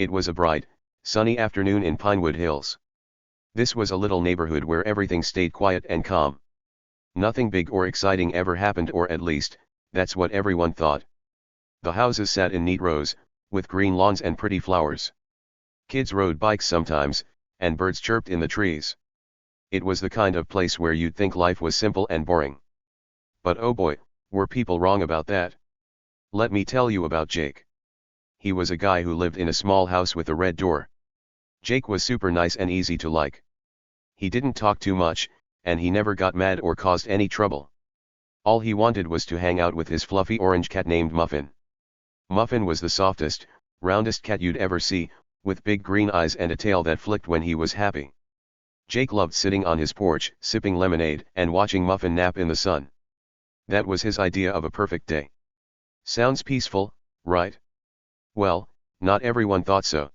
It was a bright, sunny afternoon in Pinewood Hills. This was a little neighborhood where everything stayed quiet and calm. Nothing big or exciting ever happened, or at least, that's what everyone thought. The houses sat in neat rows, with green lawns and pretty flowers. Kids rode bikes sometimes, and birds chirped in the trees. It was the kind of place where you'd think life was simple and boring. But oh boy, were people wrong about that. Let me tell you about Jake. He was a guy who lived in a small house with a red door. Jake was super nice and easy to like. He didn't talk too much, and he never got mad or caused any trouble. All he wanted was to hang out with his fluffy orange cat named Muffin. Muffin was the softest, roundest cat you'd ever see, with big green eyes and a tail that flicked when he was happy. Jake loved sitting on his porch, sipping lemonade, and watching Muffin nap in the sun. That was his idea of a perfect day. Sounds peaceful, right? Well, not everyone thought so.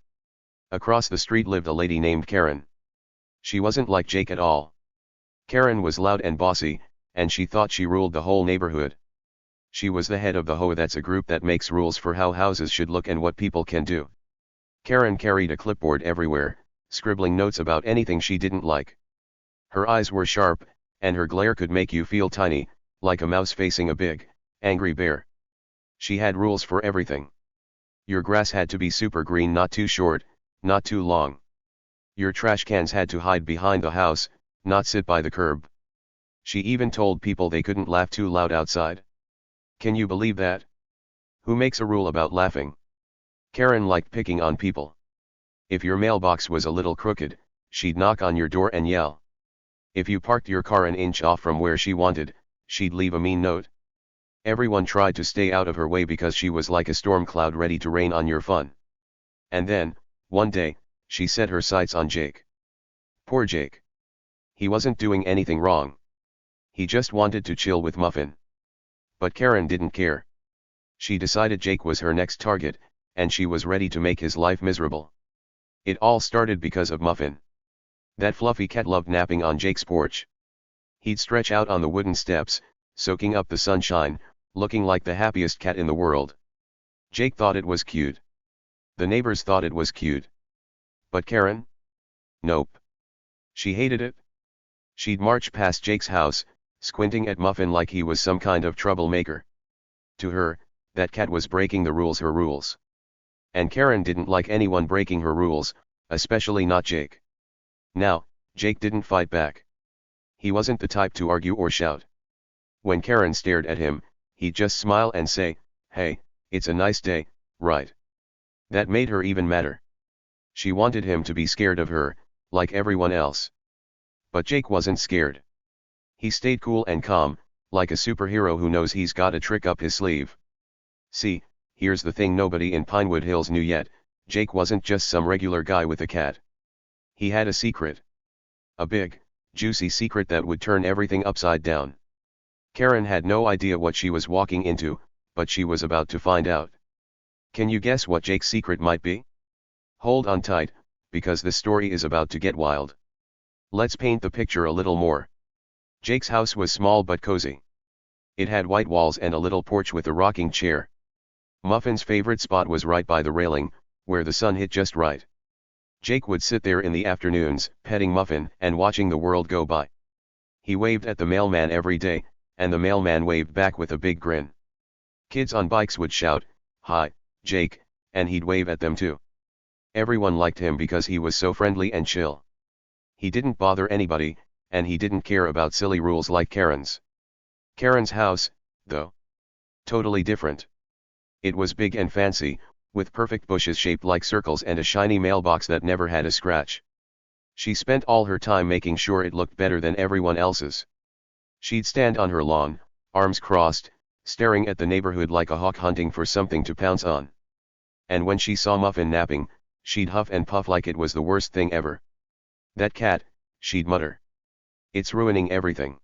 Across the street lived a lady named Karen. She wasn't like Jake at all. Karen was loud and bossy, and she thought she ruled the whole neighborhood. She was the head of the HOA, that's a group that makes rules for how houses should look and what people can do. Karen carried a clipboard everywhere, scribbling notes about anything she didn't like. Her eyes were sharp, and her glare could make you feel tiny, like a mouse facing a big, angry bear. She had rules for everything. Your grass had to be super green, not too short, not too long. Your trash cans had to hide behind the house, not sit by the curb. She even told people they couldn't laugh too loud outside. Can you believe that? Who makes a rule about laughing? Karen liked picking on people. If your mailbox was a little crooked, she'd knock on your door and yell. If you parked your car an inch off from where she wanted, she'd leave a mean note. Everyone tried to stay out of her way because she was like a storm cloud ready to rain on your fun. And then, one day, she set her sights on Jake. Poor Jake. He wasn't doing anything wrong. He just wanted to chill with Muffin. But Karen didn't care. She decided Jake was her next target, and she was ready to make his life miserable. It all started because of Muffin. That fluffy cat loved napping on Jake's porch. He'd stretch out on the wooden steps, soaking up the sunshine, looking like the happiest cat in the world. Jake thought it was cute. The neighbors thought it was cute. But Karen? Nope. She hated it. She'd march past Jake's house, squinting at Muffin like he was some kind of troublemaker. To her, that cat was breaking the rules, her rules. And Karen didn't like anyone breaking her rules, especially not Jake. Now, Jake didn't fight back. He wasn't the type to argue or shout. When Karen stared at him, he'd just smile and say, "Hey, it's a nice day, right?" That made her even madder. She wanted him to be scared of her, like everyone else. But Jake wasn't scared. He stayed cool and calm, like a superhero who knows he's got a trick up his sleeve. See, here's the thing nobody in Pinewood Hills knew yet: Jake wasn't just some regular guy with a cat. He had a secret. A big, juicy secret that would turn everything upside down. Karen had no idea what she was walking into, but she was about to find out. Can you guess what Jake's secret might be? Hold on tight, because the story is about to get wild. Let's paint the picture a little more. Jake's house was small but cozy. It had white walls and a little porch with a rocking chair. Muffin's favorite spot was right by the railing, where the sun hit just right. Jake would sit there in the afternoons, petting Muffin and watching the world go by. He waved at the mailman every day, and the mailman waved back with a big grin. Kids on bikes would shout, "Hi, Jake," and he'd wave at them too. Everyone liked him because he was so friendly and chill. He didn't bother anybody, and he didn't care about silly rules like Karen's. Karen's house, though, totally different. It was big and fancy, with perfect bushes shaped like circles and a shiny mailbox that never had a scratch. She spent all her time making sure it looked better than everyone else's. She'd stand on her lawn, arms crossed, staring at the neighborhood like a hawk hunting for something to pounce on. And when she saw Muffin napping, she'd huff and puff like it was the worst thing ever. "That cat," she'd mutter. "It's ruining everything."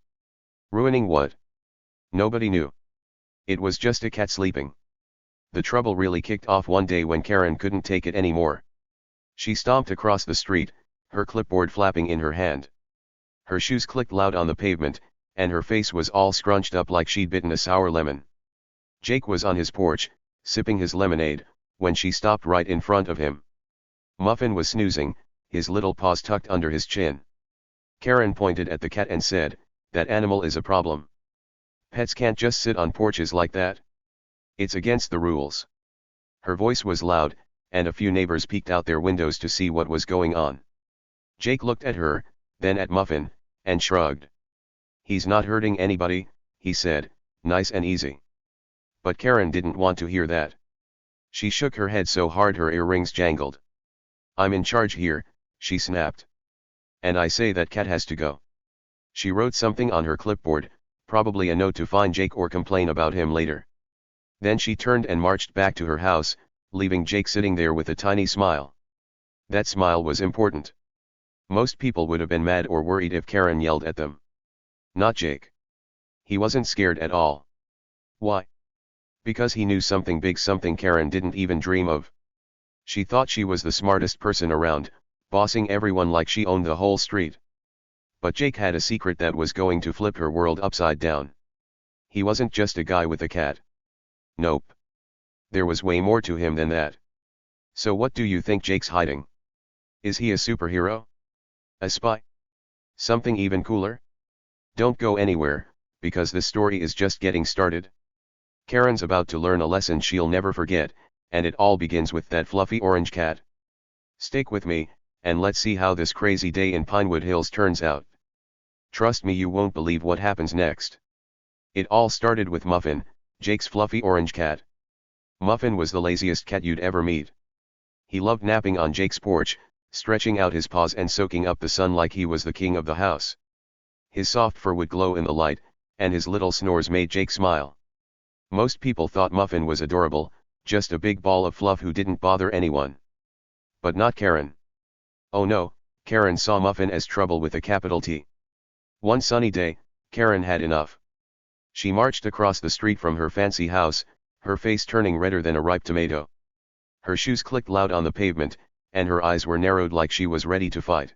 Ruining what? Nobody knew. It was just a cat sleeping. The trouble really kicked off one day when Karen couldn't take it anymore. She stomped across the street, her clipboard flapping in her hand. Her shoes clicked loud on the pavement, and her face was all scrunched up like she'd bitten a sour lemon. Jake was on his porch, sipping his lemonade, when she stopped right in front of him. Muffin was snoozing, his little paws tucked under his chin. Karen pointed at the cat and said, "That animal is a problem. Pets can't just sit on porches like that. It's against the rules." Her voice was loud, and a few neighbors peeked out their windows to see what was going on. Jake looked at her, then at Muffin, and shrugged. "He's not hurting anybody," he said, nice and easy. But Karen didn't want to hear that. She shook her head so hard her earrings jangled. "I'm in charge here," she snapped. "And I say that cat has to go." She wrote something on her clipboard, probably a note to find Jake or complain about him later. Then she turned and marched back to her house, leaving Jake sitting there with a tiny smile. That smile was important. Most people would have been mad or worried if Karen yelled at them. Not Jake. He wasn't scared at all. Why? Because he knew something big, something Karen didn't even dream of. She thought she was the smartest person around, bossing everyone like she owned the whole street. But Jake had a secret that was going to flip her world upside down. He wasn't just a guy with a cat. Nope. There was way more to him than that. So what do you think Jake's hiding? Is he a superhero? A spy? Something even cooler? Don't go anywhere, because this story is just getting started. Karen's about to learn a lesson she'll never forget, and it all begins with that fluffy orange cat. Stick with me, and let's see how this crazy day in Pinewood Hills turns out. Trust me, you won't believe what happens next. It all started with Muffin, Jake's fluffy orange cat. Muffin was the laziest cat you'd ever meet. He loved napping on Jake's porch, stretching out his paws and soaking up the sun like he was the king of the house. His soft fur would glow in the light, and his little snores made Jake smile. Most people thought Muffin was adorable, just a big ball of fluff who didn't bother anyone. But not Karen. Oh no, Karen saw Muffin as trouble with a capital T. One sunny day, Karen had enough. She marched across the street from her fancy house, her face turning redder than a ripe tomato. Her shoes clicked loud on the pavement, and her eyes were narrowed like she was ready to fight.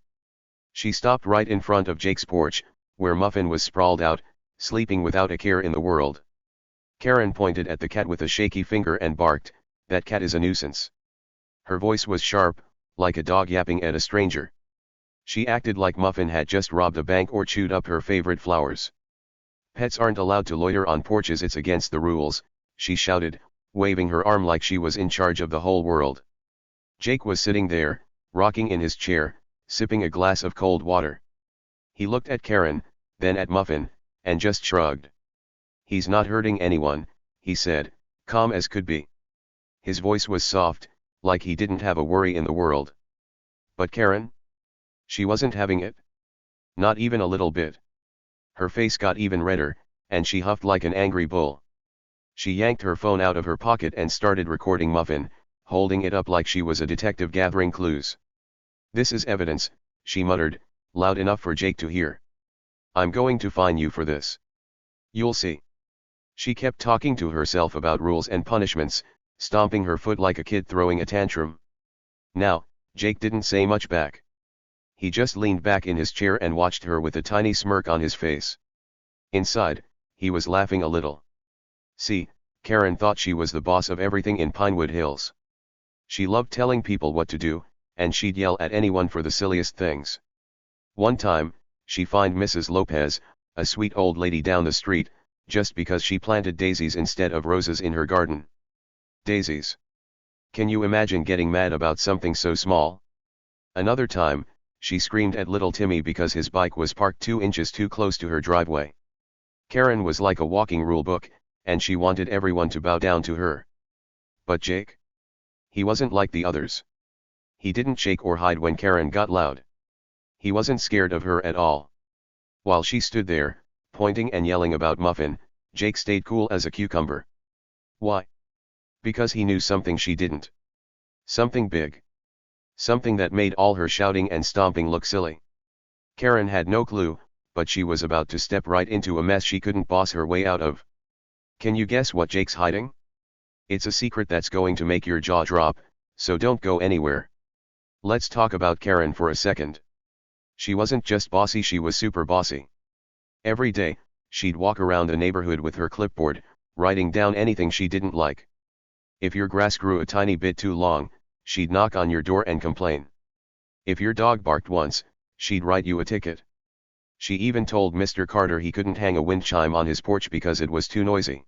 She stopped right in front of Jake's porch, where Muffin was sprawled out, sleeping without a care in the world. Karen pointed at the cat with a shaky finger and barked, "That cat is a nuisance." Her voice was sharp, like a dog yapping at a stranger. She acted like Muffin had just robbed a bank or chewed up her favorite flowers. "Pets aren't allowed to loiter on porches, it's against the rules," she shouted, waving her arm like she was in charge of the whole world. Jake was sitting there, rocking in his chair, sipping a glass of cold water. He looked at Karen, then at Muffin, and just shrugged. "He's not hurting anyone," he said, calm as could be. His voice was soft, like he didn't have a worry in the world. But Karen? She wasn't having it. Not even a little bit. Her face got even redder, and she huffed like an angry bull. She yanked her phone out of her pocket and started recording Muffin, holding it up like she was a detective gathering clues. "This is evidence," she muttered, loud enough for Jake to hear. "I'm going to fine you for this. You'll see." She kept talking to herself about rules and punishments, stomping her foot like a kid throwing a tantrum. Now, Jake didn't say much back. He just leaned back in his chair and watched her with a tiny smirk on his face. Inside, he was laughing a little. See, Karen thought she was the boss of everything in Pinewood Hills. She loved telling people what to do, and she'd yell at anyone for the silliest things. One time, she fined Mrs. Lopez, a sweet old lady down the street, just because she planted daisies instead of roses in her garden. Daisies. Can you imagine getting mad about something so small? Another time, she screamed at little Timmy because his bike was parked 2 inches too close to her driveway. Karen was like a walking rule book, and she wanted everyone to bow down to her. But Jake? He wasn't like the others. He didn't shake or hide when Karen got loud. He wasn't scared of her at all. While she stood there, pointing and yelling about Muffin, Jake stayed cool as a cucumber. Why? Because he knew something she didn't. Something big. Something that made all her shouting and stomping look silly. Karen had no clue, but she was about to step right into a mess she couldn't boss her way out of. Can you guess what Jake's hiding? It's a secret that's going to make your jaw drop, so don't go anywhere. Let's talk about Karen for a second. She wasn't just bossy, she was super bossy. Every day, she'd walk around the neighborhood with her clipboard, writing down anything she didn't like. If your grass grew a tiny bit too long, she'd knock on your door and complain. If your dog barked once, she'd write you a ticket. She even told Mr. Carter he couldn't hang a wind chime on his porch because it was too noisy.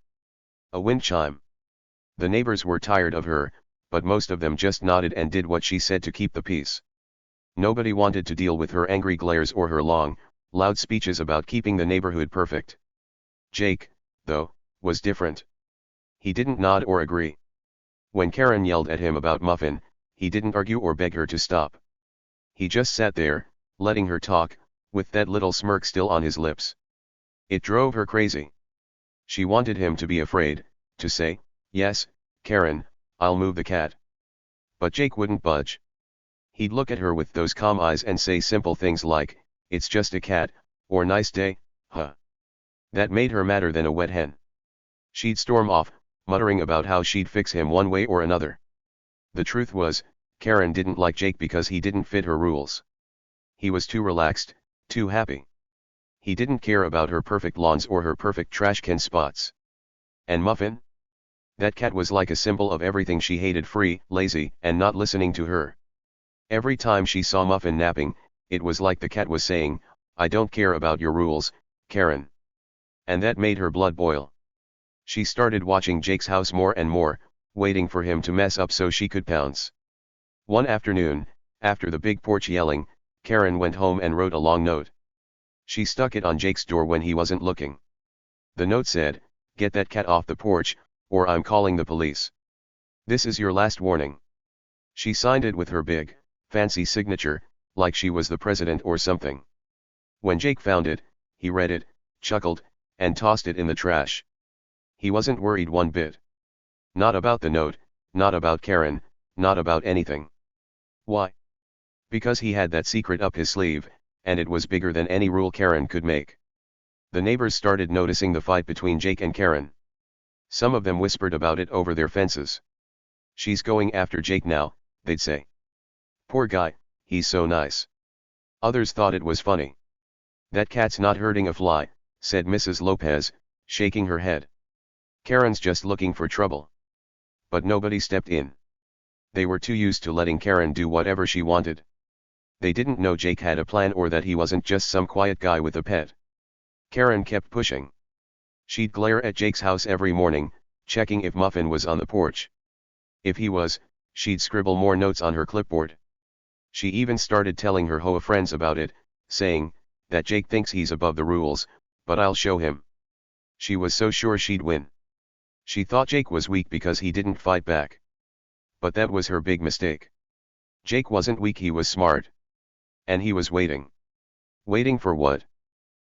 A wind chime. The neighbors were tired of her, but most of them just nodded and did what she said to keep the peace. Nobody wanted to deal with her angry glares or her long, loud speeches about keeping the neighborhood perfect. Jake, though, was different. He didn't nod or agree. When Karen yelled at him about Muffin, he didn't argue or beg her to stop. He just sat there, letting her talk, with that little smirk still on his lips. It drove her crazy. She wanted him to be afraid, to say, "Yes, Karen, I'll move the cat." But Jake wouldn't budge. He'd look at her with those calm eyes and say simple things like, "It's just a cat," or "Nice day, huh?" That made her madder than a wet hen. She'd storm off, muttering about how she'd fix him one way or another. The truth was, Karen didn't like Jake because he didn't fit her rules. He was too relaxed, too happy. He didn't care about her perfect lawns or her perfect trash can spots. And Muffin? That cat was like a symbol of everything she hated: free, lazy, and not listening to her. Every time she saw Muffin napping, it was like the cat was saying, "I don't care about your rules, Karen." And that made her blood boil. She started watching Jake's house more and more, waiting for him to mess up so she could pounce. One afternoon, after the big porch yelling, Karen went home and wrote a long note. She stuck it on Jake's door when he wasn't looking. The note said, "Get that cat off the porch, or I'm calling the police. This is your last warning." She signed it with her big, fancy signature, like she was the president or something. When Jake found it, he read it, chuckled, and tossed it in the trash. He wasn't worried one bit. Not about the note, not about Karen, not about anything. Why? Because he had that secret up his sleeve, and it was bigger than any rule Karen could make. The neighbors started noticing the fight between Jake and Karen. Some of them whispered about it over their fences. "She's going after Jake now," they'd say. "Poor guy, he's so nice." Others thought it was funny. "That cat's not hurting a fly," said Mrs. Lopez, shaking her head. "Karen's just looking for trouble." But nobody stepped in. They were too used to letting Karen do whatever she wanted. They didn't know Jake had a plan or that he wasn't just some quiet guy with a pet. Karen kept pushing. She'd glare at Jake's house every morning, checking if Muffin was on the porch. If he was, she'd scribble more notes on her clipboard. She even started telling her HOA friends about it, saying, "That Jake thinks he's above the rules, but I'll show him." She was so sure she'd win. She thought Jake was weak because he didn't fight back. But that was her big mistake. Jake wasn't weak, he was smart. And he was waiting. Waiting for what?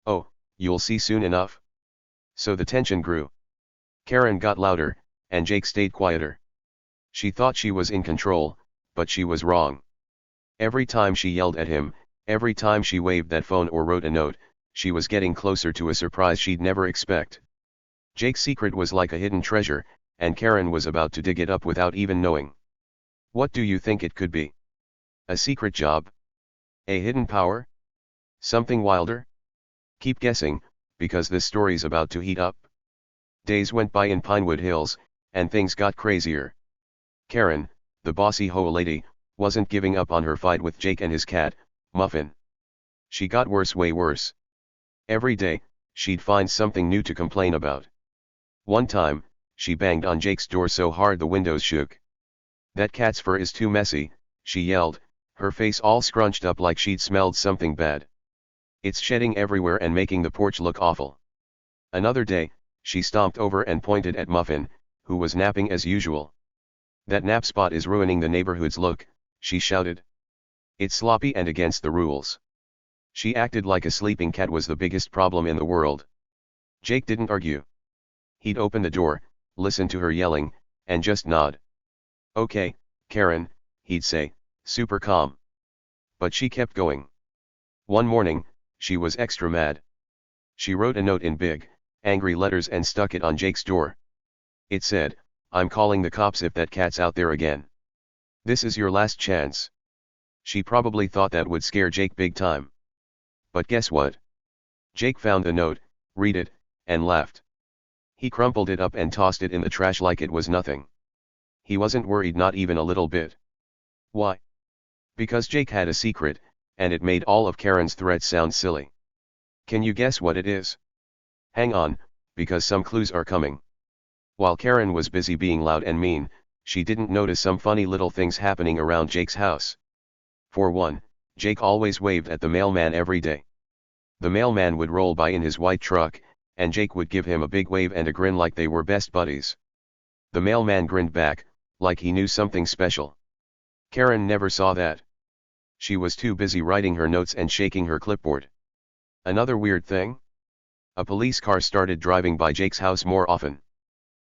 Oh, you'll see soon enough. So the tension grew. Karen got louder, and Jake stayed quieter. She thought she was in control, but she was wrong. Every time she yelled at him, every time she waved that phone or wrote a note, she was getting closer to a surprise she'd never expect. Jake's secret was like a hidden treasure, and Karen was about to dig it up without even knowing. What do you think it could be? A secret job? A hidden power? Something wilder? Keep guessing, because this story's about to heat up. Days went by in Pinewood Hills, and things got crazier. Karen, the bossy HOA lady, wasn't giving up on her fight with Jake and his cat, Muffin. She got worse, way worse. Every day, she'd find something new to complain about. One time, she banged on Jake's door so hard the windows shook. "That cat's fur is too messy," she yelled, her face all scrunched up like she'd smelled something bad. "It's shedding everywhere and making the porch look awful." Another day, she stomped over and pointed at Muffin, who was napping as usual. "That nap spot is ruining the neighborhood's look," she shouted. "It's sloppy and against the rules." She acted like a sleeping cat was the biggest problem in the world. Jake didn't argue. He'd open the door, listen to her yelling, and just nod. "Okay, Karen," he'd say, super calm. But she kept going. One morning, she was extra mad. She wrote a note in big, angry letters and stuck it on Jake's door. It said, "I'm calling the cops if that cat's out there again. This is your last chance." She probably thought that would scare Jake big time. But guess what? Jake found the note, read it, and laughed. He crumpled it up and tossed it in the trash like it was nothing. He wasn't worried, not even a little bit. Why? Because Jake had a secret, and it made all of Karen's threats sound silly. Can you guess what it is? Hang on, because some clues are coming. While Karen was busy being loud and mean, she didn't notice some funny little things happening around Jake's house. For one, Jake always waved at the mailman every day. The mailman would roll by in his white truck, and Jake would give him a big wave and a grin like they were best buddies. The mailman grinned back, like he knew something special. Karen never saw that. She was too busy writing her notes and shaking her clipboard. Another weird thing? A police car started driving by Jake's house more often.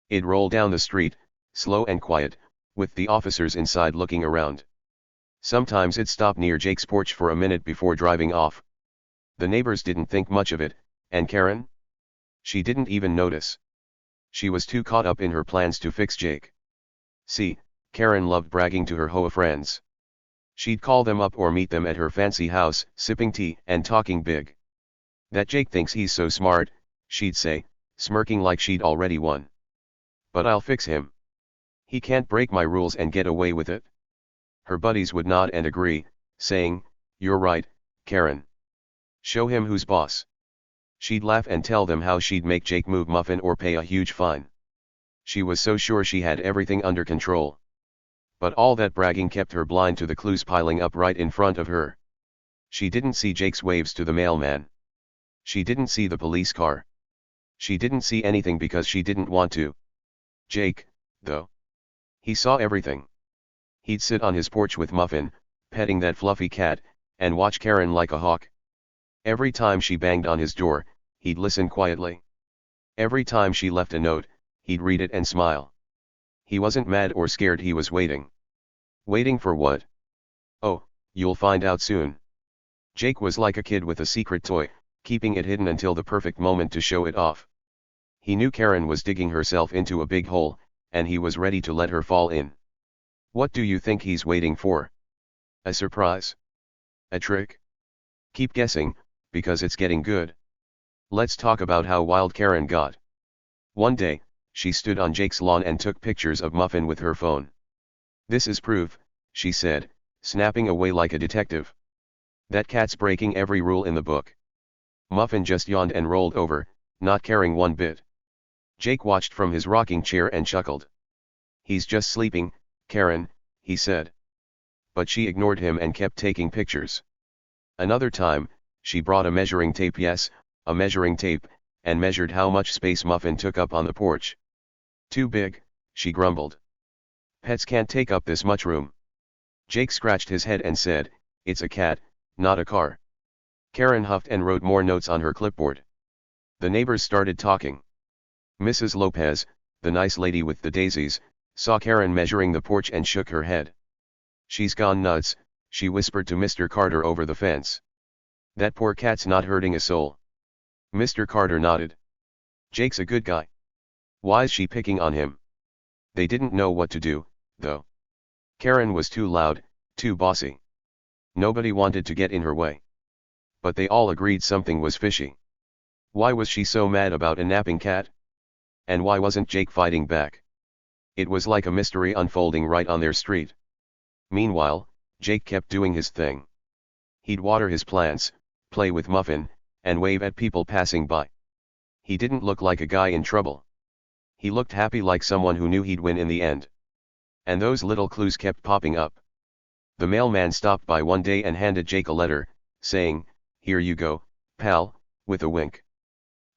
It rolled down the street, slow and quiet, with the officers inside looking around. Sometimes it stopped near Jake's porch for a minute before driving off. The neighbors didn't think much of it, and Karen? She didn't even notice. She was too caught up in her plans to fix Jake. See, Karen loved bragging to her HOA friends. She'd call them up or meet them at her fancy house, sipping tea and talking big. That Jake thinks he's so smart, she'd say, smirking like she'd already won. But I'll fix him. He can't break my rules and get away with it. Her buddies would nod and agree, saying, "You're right, Karen. Show him who's boss." She'd laugh and tell them how she'd make Jake move Muffin or pay a huge fine. She was so sure she had everything under control. But all that bragging kept her blind to the clues piling up right in front of her. She didn't see Jake's waves to the mailman. She didn't see the police car. She didn't see anything because she didn't want to. Jake, though. He saw everything. He'd sit on his porch with Muffin, petting that fluffy cat, and watch Karen like a hawk. Every time she banged on his door, he'd listen quietly. Every time she left a note, he'd read it and smile. He wasn't mad or scared, he was waiting. Waiting for what? Oh, you'll find out soon. Jake was like a kid with a secret toy, keeping it hidden until the perfect moment to show it off. He knew Karen was digging herself into a big hole, and he was ready to let her fall in. What do you think he's waiting for? A surprise? A trick? Keep guessing, because it's getting good. Let's talk about how wild Karen got. One day, she stood on Jake's lawn and took pictures of Muffin with her phone. "This is proof," she said, snapping away like a detective. "That cat's breaking every rule in the book." Muffin just yawned and rolled over, not caring one bit. Jake watched from his rocking chair and chuckled. "He's just sleeping, Karen," he said. But she ignored him and kept taking pictures. Another time, she brought a measuring tape, yes, a measuring tape, and measured how much space Muffin took up on the porch. "Too big," she grumbled. "Pets can't take up this much room." Jake scratched his head and said, "It's a cat, not a car." Karen huffed and wrote more notes on her clipboard. The neighbors started talking. Mrs. Lopez, the nice lady with the daisies, saw Karen measuring the porch and shook her head. "She's gone nuts," she whispered to Mr. Carter over the fence. "That poor cat's not hurting a soul." Mr. Carter nodded. "Jake's a good guy. Why's she picking on him?" They didn't know what to do, though. Karen was too loud, too bossy. Nobody wanted to get in her way. But they all agreed something was fishy. Why was she so mad about a napping cat? And why wasn't Jake fighting back? It was like a mystery unfolding right on their street. Meanwhile, Jake kept doing his thing. He'd water his plants, play with Muffin, and wave at people passing by. He didn't look like a guy in trouble. He looked happy, like someone who knew he'd win in the end. And those little clues kept popping up. The mailman stopped by one day and handed Jake a letter, saying, "Here you go, pal," with a wink.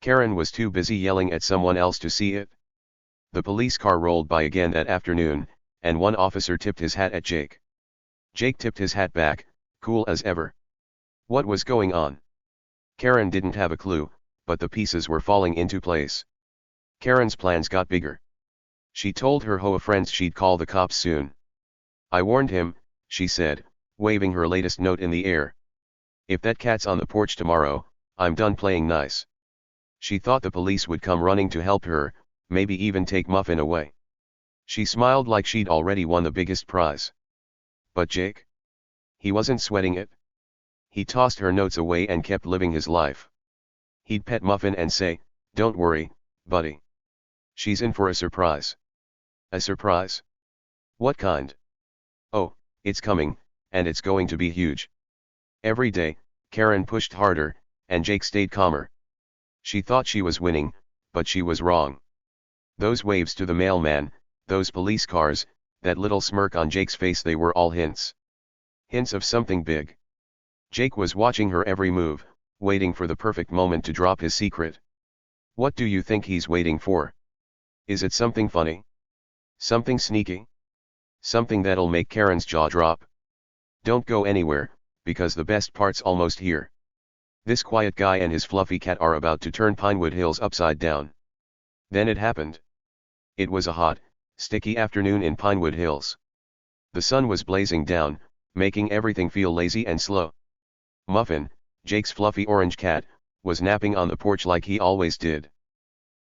Karen was too busy yelling at someone else to see it. The police car rolled by again that afternoon, and one officer tipped his hat at Jake. Jake tipped his hat back, cool as ever. What was going on? Karen didn't have a clue, but the pieces were falling into place. Karen's plans got bigger. She told her HOA friends she'd call the cops soon. "I warned him," she said, waving her latest note in the air. "If that cat's on the porch tomorrow, I'm done playing nice." She thought the police would come running to help her, maybe even take Muffin away. She smiled like she'd already won the biggest prize. But Jake? He wasn't sweating it. He tossed her notes away and kept living his life. He'd pet Muffin and say, "Don't worry, buddy. She's in for a surprise." A surprise? What kind? Oh, It's coming, and it's going to be huge. Every day, Karen pushed harder, and Jake stayed calmer. She thought she was winning, but she was wrong. Those waves to the mailman, those police cars, that little smirk on Jake's face, they were all hints. Hints of something big. Jake was watching her every move, waiting for the perfect moment to drop his secret. What do you think he's waiting for? Is it something funny? Something sneaky? Something that'll make Karen's jaw drop? Don't go anywhere, because the best part's almost here. This quiet guy and his fluffy cat are about to turn Pinewood Hills upside down. Then it happened. It was a hot, sticky afternoon in Pinewood Hills. The sun was blazing down, making everything feel lazy and slow. Muffin, Jake's fluffy orange cat, was napping on the porch like he always did.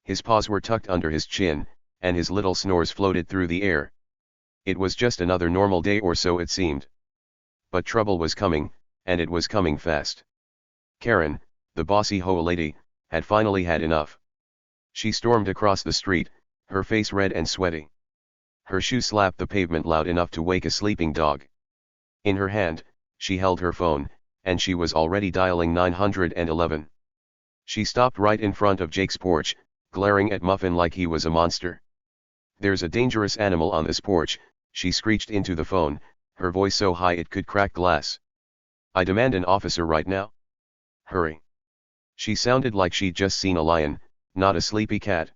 His paws were tucked under his chin, and his little snores floated through the air. It was just another normal day, or so it seemed. But trouble was coming, and it was coming fast. Karen, the bossy HOA lady, had finally had enough. She stormed across the street, her face red and sweaty. Her shoe slapped the pavement loud enough to wake a sleeping dog. In her hand, she held her phone, and she was already dialing 911. She stopped right in front of Jake's porch, glaring at Muffin like he was a monster. "There's a dangerous animal on this porch," she screeched into the phone, her voice so high it could crack glass. "I demand an officer right now. Hurry." She sounded like she'd just seen a lion, not a sleepy cat.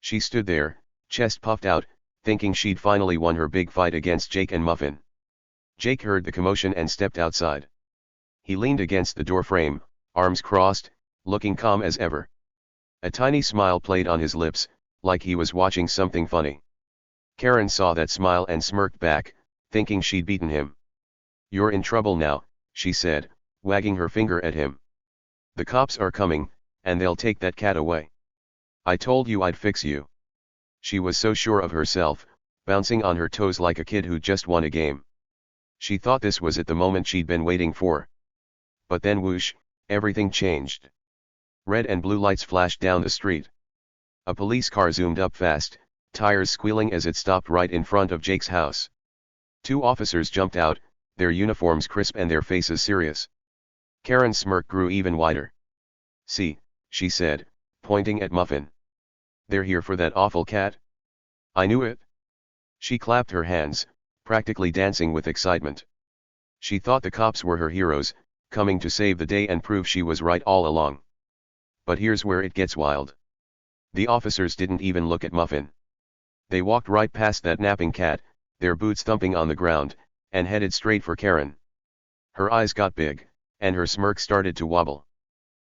She stood there, chest puffed out, thinking she'd finally won her big fight against Jake and Muffin. Jake heard the commotion and stepped outside. He leaned against the doorframe, arms crossed, looking calm as ever. A tiny smile played on his lips, like he was watching something funny. Karen saw that smile and smirked back, thinking she'd beaten him. "You're in trouble now," she said, wagging her finger at him. "The cops are coming, and they'll take that cat away. I told you I'd fix you." She was so sure of herself, bouncing on her toes like a kid who just won a game. She thought this was it, the moment she'd been waiting for. But then whoosh, everything changed. Red and blue lights flashed down the street. A police car zoomed up fast, tires squealing as it stopped right in front of Jake's house. Two officers jumped out, their uniforms crisp and their faces serious. Karen's smirk grew even wider. "See," she said, pointing at Muffin. "They're here for that awful cat? I knew it." She clapped her hands, practically dancing with excitement. She thought the cops were her heroes, coming to save the day and prove she was right all along. But here's where it gets wild. The officers didn't even look at Muffin. They walked right past that napping cat, their boots thumping on the ground, and headed straight for Karen. Her eyes got big, and her smirk started to wobble.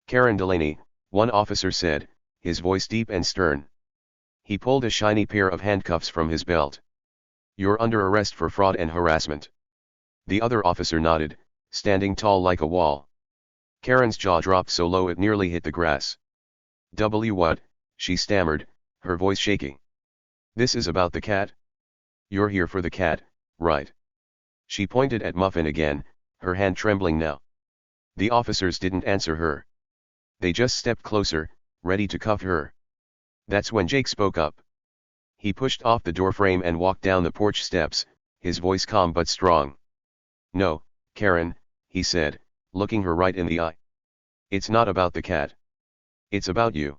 "Karen Delaney," one officer said, his voice deep and stern. He pulled a shiny pair of handcuffs from his belt. "You're under arrest for fraud and harassment." The other officer nodded, standing tall like a wall. Karen's jaw dropped so low it nearly hit the grass. What?" she stammered, her voice shaky. "This is about the cat? You're here for the cat, right?" She pointed at Muffin again, her hand trembling now. The officers didn't answer her. They just stepped closer, ready to cuff her. That's when Jake spoke up. He pushed off the doorframe and walked down the porch steps, his voice calm but strong. "No, Karen," he said, looking her right in the eye. "It's not about the cat. It's about you.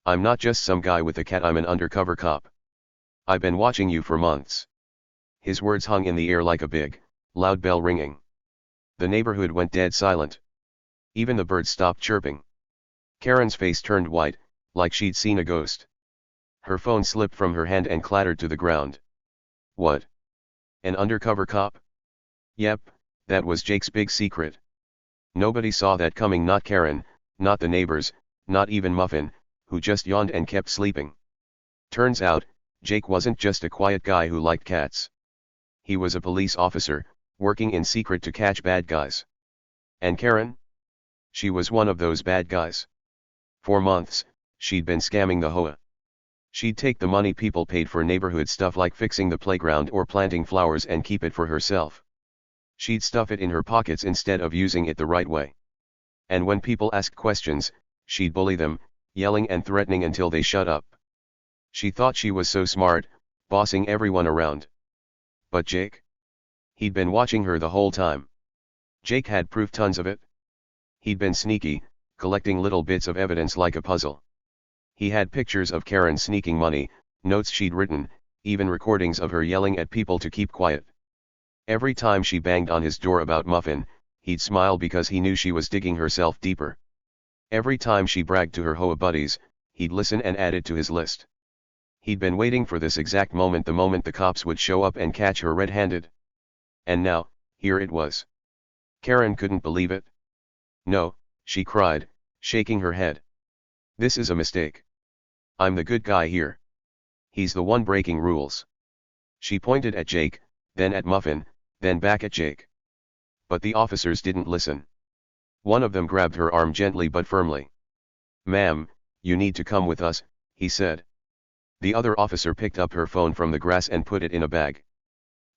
I'm not just some guy with a cat, I'm an undercover cop. I've been watching you for months." His words hung in the air like a big, loud bell ringing. The neighborhood went dead silent. Even the birds stopped chirping. Karen's face turned white, like she'd seen a ghost. Her phone slipped from her hand and clattered to the ground. What? An undercover cop? Yep, that was Jake's big secret. Nobody saw that coming, not Karen, not the neighbors, not even Muffin, who just yawned and kept sleeping. Turns out, Jake wasn't just a quiet guy who liked cats. He was a police officer, working in secret to catch bad guys. And Karen? She was one of those bad guys. For months, she'd been scamming the HOA. She'd take the money people paid for neighborhood stuff like fixing the playground or planting flowers and keep it for herself. She'd stuff it in her pockets instead of using it the right way. And when people asked questions, she'd bully them, yelling and threatening until they shut up. She thought she was so smart, bossing everyone around. But Jake? He'd been watching her the whole time. Jake had proof, tons of it. He'd been sneaky, collecting little bits of evidence like a puzzle. He had pictures of Karen sneaking money, notes she'd written, even recordings of her yelling at people to keep quiet. Every time she banged on his door about Muffin, he'd smile because he knew she was digging herself deeper. Every time she bragged to her HOA buddies, he'd listen and add it to his list. He'd been waiting for this exact moment, the moment the cops would show up and catch her red-handed. And now, here it was. Karen couldn't believe it. "No," she cried, shaking her head. "This is a mistake. I'm the good guy here. He's the one breaking rules." She pointed at Jake, then at Muffin, then back at Jake. But the officers didn't listen. One of them grabbed her arm gently but firmly. "Ma'am, you need to come with us," he said. The other officer picked up her phone from the grass and put it in a bag.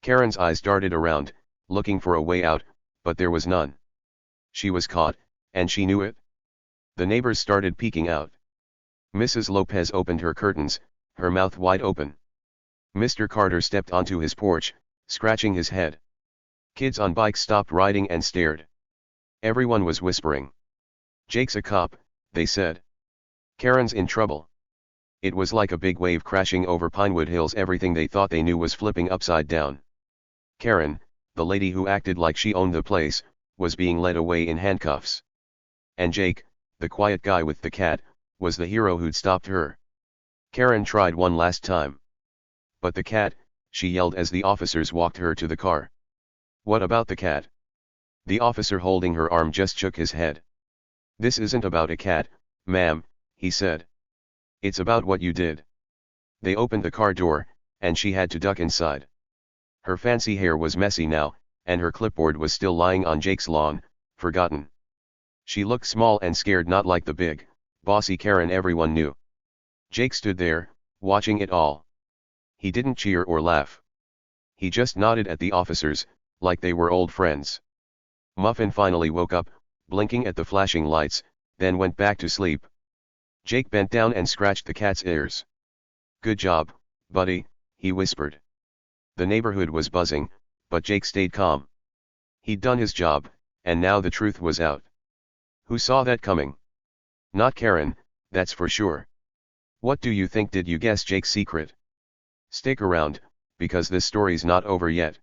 Karen's eyes darted around, looking for a way out, but there was none. She was caught, and she knew it. The neighbors started peeking out. Mrs. Lopez opened her curtains, her mouth wide open. Mr. Carter stepped onto his porch, scratching his head. Kids on bikes stopped riding and stared. Everyone was whispering. "Jake's a cop," they said. "Karen's in trouble." It was like a big wave crashing over Pinewood Hills. Everything they thought they knew was flipping upside down. Karen, the lady who acted like she owned the place, was being led away in handcuffs. And Jake, the quiet guy with the cat, was the hero who'd stopped her. Karen tried one last time. "But the cat," she yelled as the officers walked her to the car. "What about the cat?" The officer holding her arm just shook his head. "This isn't about a cat, ma'am," he said. "It's about what you did." They opened the car door, and she had to duck inside. Her fancy hair was messy now, and her clipboard was still lying on Jake's lawn, forgotten. She looked small and scared, not like the big, bossy Karen everyone knew. Jake stood there, watching it all. He didn't cheer or laugh. He just nodded at the officers, like they were old friends. Muffin finally woke up, blinking at the flashing lights, then went back to sleep. Jake bent down and scratched the cat's ears. "Good job, buddy," he whispered. The neighborhood was buzzing, but Jake stayed calm. He'd done his job, and now the truth was out. Who saw that coming? Not Karen, that's for sure. What do you think? Did you guess Jake's secret? Stick around, because this story's not over yet.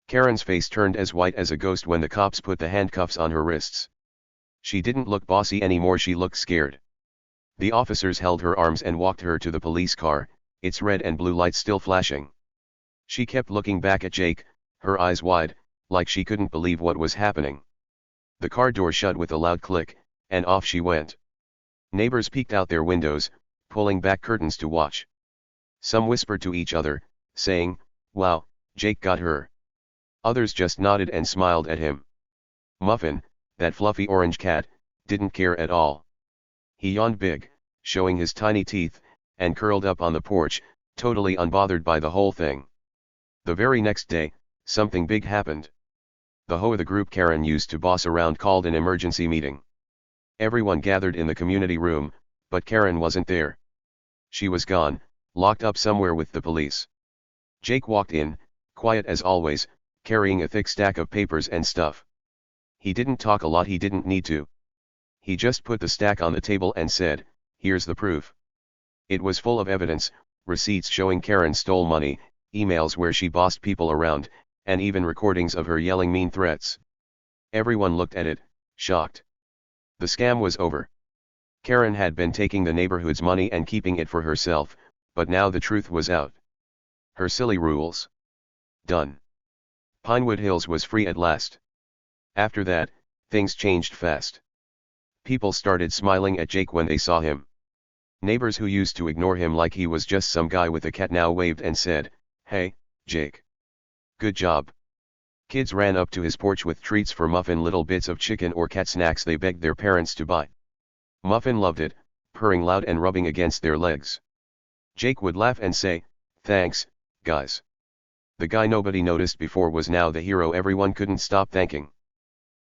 Karen's face turned as white as a ghost when the cops put the handcuffs on her wrists. She didn't look bossy anymore, she looked scared. The officers held her arms and walked her to the police car, its red and blue lights still flashing. She kept looking back at Jake, her eyes wide, like she couldn't believe what was happening. The car door shut with a loud click, and off she went. Neighbors peeked out their windows, pulling back curtains to watch. Some whispered to each other, saying, "Wow, Jake got her." Others just nodded and smiled at him. Muffin, that fluffy orange cat, didn't care at all. He yawned big, showing his tiny teeth, and curled up on the porch, totally unbothered by the whole thing. The very next day, something big happened. The HOA, the group Karen used to boss around, called an emergency meeting. Everyone gathered in the community room, but Karen wasn't there. She was gone, locked up somewhere with the police. Jake walked in, quiet as always, carrying a thick stack of papers and stuff. He didn't talk a lot, he didn't need to. He just put the stack on the table and said, "Here's the proof." It was full of evidence, receipts showing Karen stole money, emails where she bossed people around, and even recordings of her yelling mean threats. Everyone looked at it, shocked. The scam was over. Karen had been taking the neighborhood's money and keeping it for herself, but now the truth was out. Her silly rules. Done. Pinewood Hills was free at last. After that, things changed fast. People started smiling at Jake when they saw him. Neighbors who used to ignore him like he was just some guy with a cat now waved and said, "Hey, Jake. Good job." Kids ran up to his porch with treats for Muffin, little bits of chicken or cat snacks they begged their parents to buy. Muffin loved it, purring loud and rubbing against their legs. Jake would laugh and say, "Thanks, guys." The guy nobody noticed before was now the hero everyone couldn't stop thanking.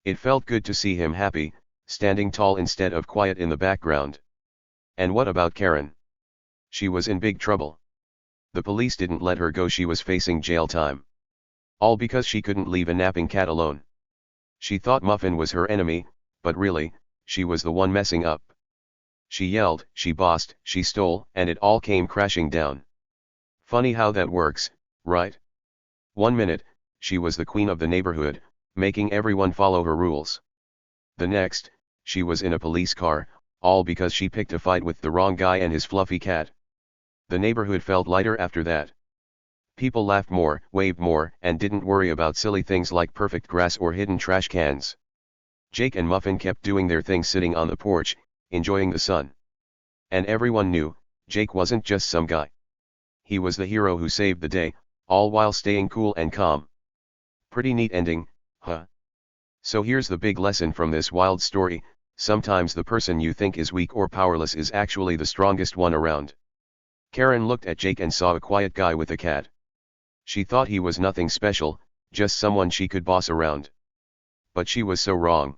It felt good to see him happy, standing tall instead of quiet in the background. And what about Karen? She was in big trouble. The police didn't let her go, she was facing jail time. All because she couldn't leave a napping cat alone. She thought Muffin was her enemy, but really, she was the one messing up. She yelled, she bossed, she stole, and it all came crashing down. Funny how that works, right? 1 minute, she was the queen of the neighborhood, making everyone follow her rules. The next, she was in a police car, all because she picked a fight with the wrong guy and his fluffy cat. The neighborhood felt lighter after that. People laughed more, waved more, and didn't worry about silly things like perfect grass or hidden trash cans. Jake and Muffin kept doing their thing sitting on the porch, enjoying the sun. And everyone knew, Jake wasn't just some guy. He was the hero who saved the day, all while staying cool and calm. Pretty neat ending, huh? So here's the big lesson from this wild story: sometimes the person you think is weak or powerless is actually the strongest one around. Karen looked at Jake and saw a quiet guy with a cat. She thought he was nothing special, just someone she could boss around. But she was so wrong.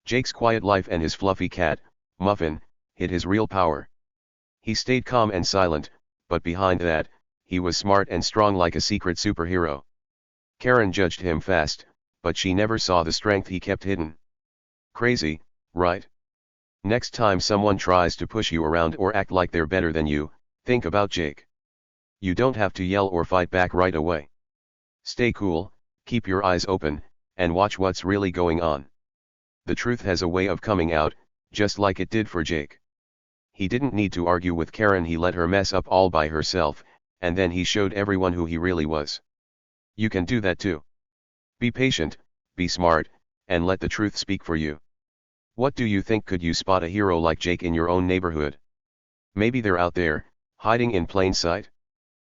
Jake's quiet life and his fluffy cat, Muffin, hid his real power. He stayed calm and silent, but behind that, he was smart and strong like a secret superhero. Karen judged him fast, but she never saw the strength he kept hidden. Crazy, right? Next time someone tries to push you around or act like they're better than you, think about Jake. You don't have to yell or fight back right away. Stay cool, keep your eyes open, and watch what's really going on. The truth has a way of coming out, just like it did for Jake. He didn't need to argue with Karen, he let her mess up all by herself, and then he showed everyone who he really was. You can do that too. Be patient, be smart, and let the truth speak for you. What do you think? Could you spot a hero like Jake in your own neighborhood? Maybe they're out there, hiding in plain sight?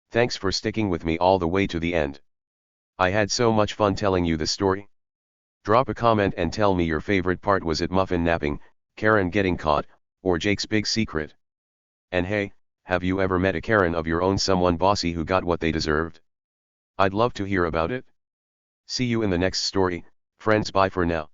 Thanks for sticking with me all the way to the end. I had so much fun telling you the story. Drop a comment and tell me your favorite part. Was it Muffin napping, Karen getting caught, or Jake's big secret? And hey, have you ever met a Karen of your own, someone bossy who got what they deserved? I'd love to hear about it. See you in the next story, friends. Bye for now.